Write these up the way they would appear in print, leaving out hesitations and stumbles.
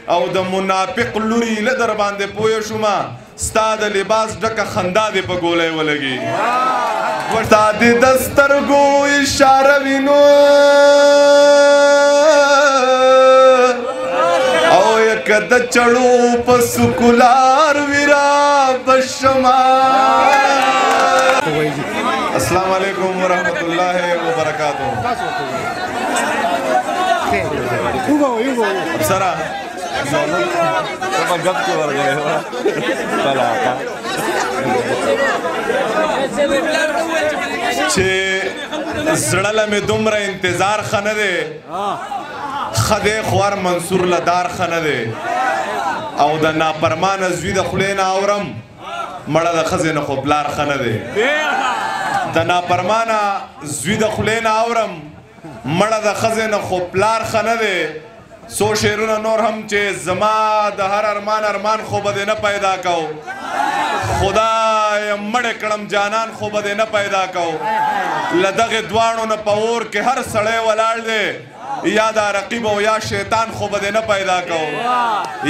او د منافق لوري له در باندې پوه شومه ستا د لباس ډکه خندا دې په ګولۍ ولګي ستا د سترګو اشاره وینو او که د چړو په سکولار ویرا بشما السلام علیکم ورحمۃ اللہ وبرکاتہ افسرہ چې زړه له مې دومره انتظار ښه نه دی ښه دی خوار منصور له دار ښه نه دی او د نافرمانه زوی د خولې نه اورم مړه د ښځې نه خو پلار ښه نه دی د نافرمانه زوی د خولې نه اورم مړه د ښځې نه خو پلار ښه نه دی څو شعرونه نور هم چې زما د هر ارمان خو به دې نه پیدا کو خدای مړ کړم جانان خو به دې نه پیدا کو له دغې دواړو نه په اور کې هر سړی ولاړ دی یا دا رقیب او یا شیطان خو به دې نه پیدا کو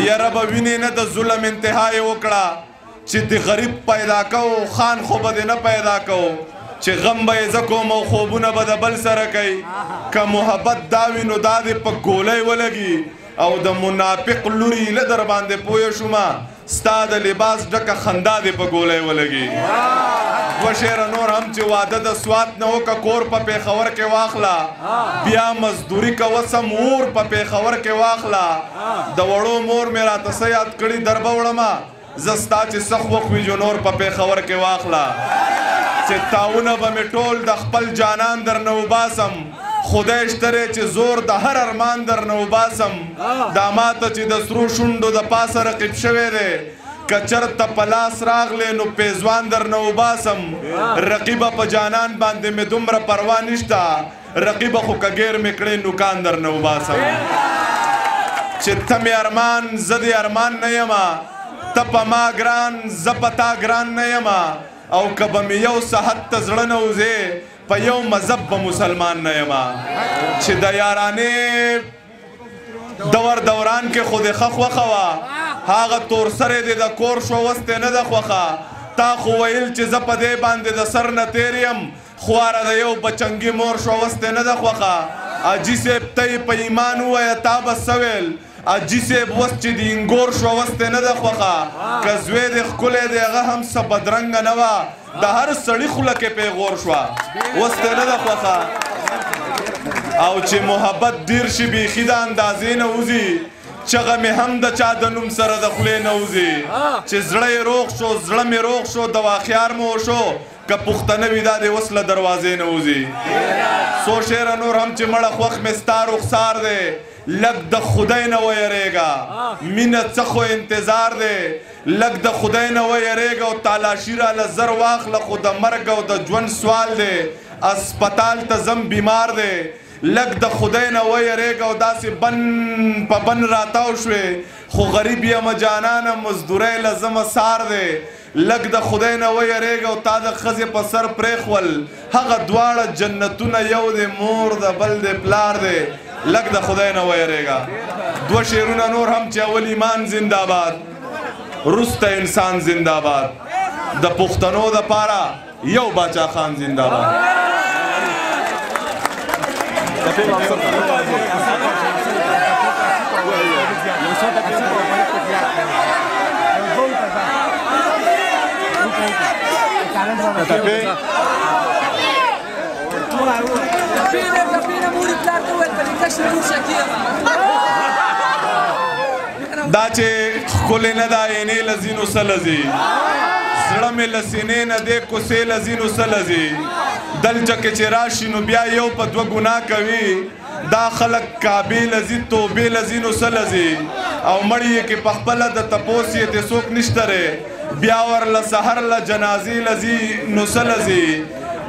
یاره به وینې نه د ظلم انتها یې وکړه چې د غریب پیدا کو خان خو به دې نه پیدا کو چې غم به یې زه کوم او خوبونه به د بل سره کوي که محبت دا وي نو دا دې په ګولۍ ولګي او د منافق لوري له در باندې پوه شومه ستا د لباس ډکه خندا دې په ګولۍ ولګي دوه شعره نور هم چې واده د سوات نه وکه کور په پېښور کې واخله بیا مزدوري کوه سم اور په پېښور کې واخله د وړو مور مې راته څه یاد کړي در به وړمه زه ستا چې سخت وخوي جو نور په پېښور کې واخله چې تاونه به مې ټول د خپل جانان در نه وباسم خدای شته چې زور د هر ارمان در نه وباسم دا ماته چې د سرو شونډو د پاسه رقیب شوی دی که چرته په لاس راغلی نو پیزوان در نه وباسم رقیبه په جانان باندې مې دومره پروا نشته رقیبه خو که ګیر مې کړې نوکان در نه وباسم چې ته مې ارمان زه د ارمان نه یمه ته په ما ګران زه په تا ګران نه یمه او که به مې یو صحت ته زړه نه وځې په یو مذهب به مسلمان نه یمه چې د یارانې دوران کې خو دې ښه خوښه وه هغه تور سرې دې د کور شو اوس دې نه ده خوښه تا خو ویل چې زه په دې باندې د سر نه تېر یم خواره د یو بچنګي مور شو اوس دې نه ده خوښه حاجي صاحب ته یې په ایمان ووایه تا به څه ویل حاجي صاحب اوس چې د انګور شو اوس دې نه ده خوښه که زوی دې ښکلی دی هغه هم څه بدرنګه نه وه د هر سړي خوله کې پیغور شوه اوس دې نه ده خوښه او چې محبت ډېر شي بیخي د اندازې نه وځي چغه مې هم د چا د نوم سره د خولې نه وځي چې زړه یې روغ شو زړه مې روغ شو دواخیار مو وشو که پښتنه وي دا دې اوس له دروازې نه وځي څو شعره نور هم چې مړه خوښ مې ستا رخسار دی لږ د خدای نه ویریږه مینه څه خو انتظار دی لږ د خدای نه ویریږه او تالاشي راله زر واخله خو د مرګ او د ژوند سوال دی اسپتال ته ځم بیمار دی لږ د خدای نه ویریږه او داسې بن په بن راتاو شوې خو غریب یم جانانه مزدورۍ له زمه سار دی لږ د خدای نه ویریږه او تا د ښځې په سر پرېښول هغه دواړه جنتونه یو دی مور د بل دی پلار دی لږ د خدای نه ویریږه دوه شعرونه نور هم چې اول ایمان زنده‌باد وروسته انسان زنده‌باد د پښتنو دپاره یو باچا خان زنده‌باد دا چې ښکلې نه ده عینې له ځینو څه لځي زړه مې له سینې نه دی کوڅې له ځینو څه لځي دلته کې چې راشي نو بیا یو په دوه ګناه کوي دا خلک کعبې لځي توبې له ځینو څه لځي او مړی یې کې پخپله د تپوس یې ته څوک نشته دی بیا ورله سحر له جنازې لځي نو څه لځي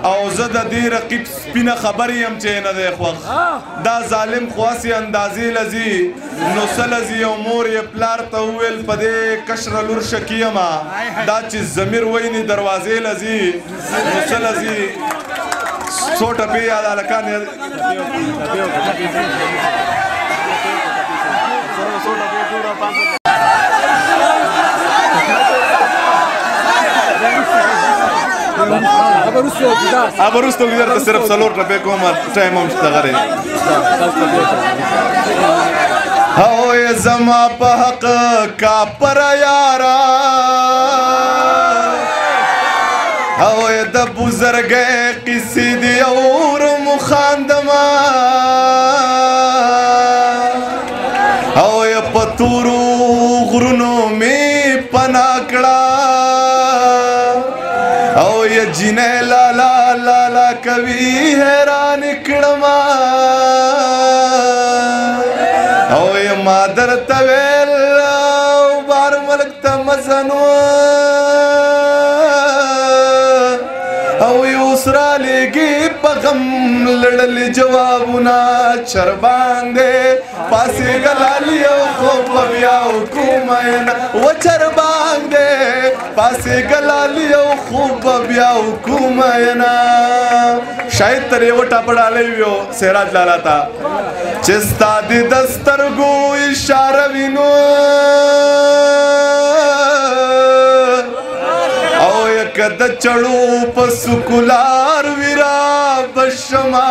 او زه د دې رقیب سپینه خبر یم چې نه دی خوښ دا ظالم خو هسې اندازې لځي نو څه لځي او مور یې پلار ته وویل په دې کشره لور شکي یمه دا چې ضمیر ویني دروازې لځي نو څه لځي څو ټپې یاد هلکان अब वरुستو کې درته صرف 4 روپے کوم ټایم هم شته غره او زما په حق کا پر یارا او د بزرګې قصې دی اور مخاندما او پتورو غرونو می پناکړه او یا جنې لا لا لا لا کوي حیران کړما او یا مادر تویل او بار ملک تمزنو او یوسرا لګي پغم لړل جوابونه چربان دې پاسې غلالي او خوب بیا حکومت و چربان دې پاسې غلالي او خوب بیا حکومت شاید ترې وټا پړالې ویو سراج لالا تا چستا دې دسترګو اشاره وینو او یک د چړو په سکولار ویرا بشما